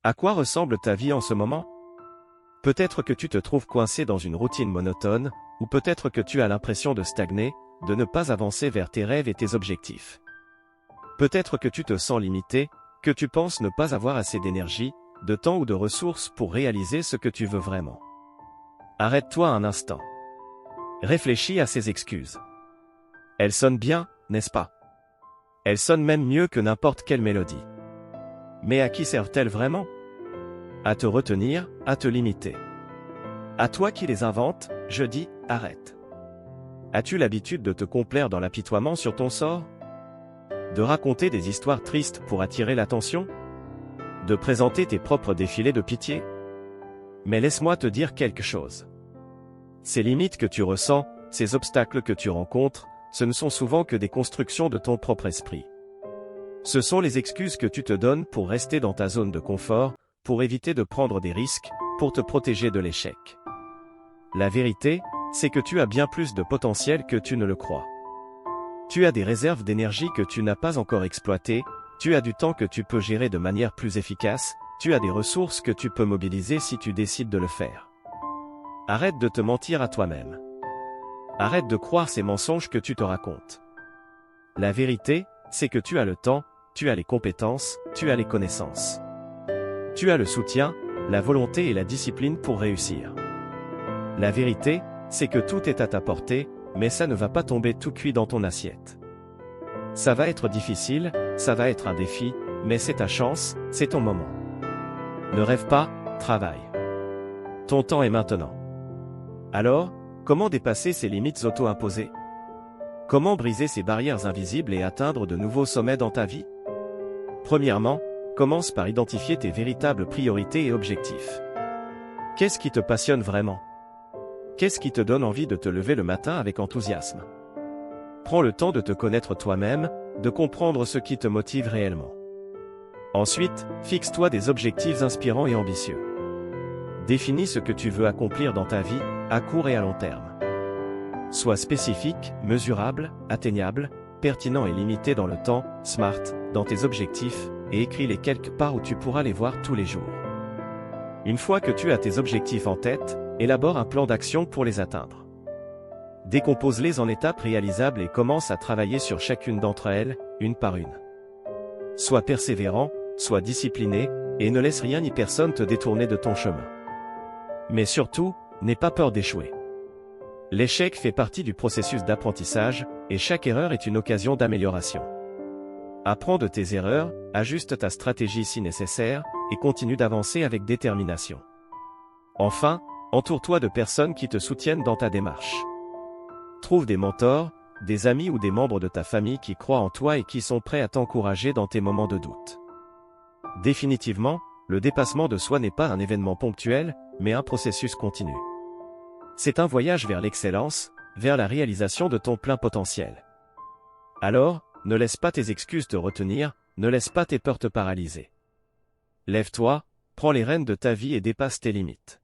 À quoi ressemble ta vie en ce moment? Peut-être que tu te trouves coincé dans une routine monotone, ou peut-être que tu as l'impression de stagner, de ne pas avancer vers tes rêves et tes objectifs. Peut-être que tu te sens limité, que tu penses ne pas avoir assez d'énergie, de temps ou de ressources pour réaliser ce que tu veux vraiment. Arrête-toi un instant. Réfléchis à ces excuses. Elles sonnent bien, n'est-ce pas? Elles sonnent même mieux que n'importe quelle mélodie. Mais à qui servent-elles vraiment? À te retenir, à te limiter. À toi qui les inventes, je dis, arrête. As-tu l'habitude de te complaire dans l'apitoiement sur ton sort? De raconter des histoires tristes pour attirer l'attention? De présenter tes propres défilés de pitié? Mais laisse-moi te dire quelque chose. Ces limites que tu ressens, ces obstacles que tu rencontres, ce ne sont souvent que des constructions de ton propre esprit. Ce sont les excuses que tu te donnes pour rester dans ta zone de confort, pour éviter de prendre des risques, pour te protéger de l'échec. La vérité, c'est que tu as bien plus de potentiel que tu ne le crois. Tu as des réserves d'énergie que tu n'as pas encore exploitées, tu as du temps que tu peux gérer de manière plus efficace, tu as des ressources que tu peux mobiliser si tu décides de le faire. Arrête de te mentir à toi-même. Arrête de croire ces mensonges que tu te racontes. La vérité, c'est que tu as le temps, tu as les compétences, tu as les connaissances. Tu as le soutien, la volonté et la discipline pour réussir. La vérité, c'est que tout est à ta portée, mais ça ne va pas tomber tout cuit dans ton assiette. Ça va être difficile, ça va être un défi, mais c'est ta chance, c'est ton moment. Ne rêve pas, travaille. Ton temps est maintenant. Alors, comment dépasser ces limites auto-imposées? Comment briser ces barrières invisibles et atteindre de nouveaux sommets dans ta vie? Premièrement, commence par identifier tes véritables priorités et objectifs. Qu'est-ce qui te passionne vraiment? Qu'est-ce qui te donne envie de te lever le matin avec enthousiasme? Prends le temps de te connaître toi-même, de comprendre ce qui te motive réellement. Ensuite, fixe-toi des objectifs inspirants et ambitieux. Définis ce que tu veux accomplir dans ta vie, à court et à long terme. Sois spécifique, mesurable, atteignable, pertinent et limité dans le temps, SMART, dans tes objectifs, et écris-les quelque part où tu pourras les voir tous les jours. Une fois que tu as tes objectifs en tête, élabore un plan d'action pour les atteindre. Décompose-les en étapes réalisables et commence à travailler sur chacune d'entre elles, une par une. Sois persévérant, sois discipliné, et ne laisse rien ni personne te détourner de ton chemin. Mais surtout, n'aie pas peur d'échouer. L'échec fait partie du processus d'apprentissage, et chaque erreur est une occasion d'amélioration. Apprends de tes erreurs, ajuste ta stratégie si nécessaire, et continue d'avancer avec détermination. Enfin, entoure-toi de personnes qui te soutiennent dans ta démarche. Trouve des mentors, des amis ou des membres de ta famille qui croient en toi et qui sont prêts à t'encourager dans tes moments de doute. Définitivement, le dépassement de soi n'est pas un événement ponctuel, mais un processus continu. C'est un voyage vers l'excellence, vers la réalisation de ton plein potentiel. Alors, ne laisse pas tes excuses te retenir, ne laisse pas tes peurs te paralyser. Lève-toi, prends les rênes de ta vie et dépasse tes limites.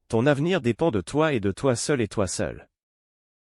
Ton avenir dépend de toi et de toi seul et toi seul.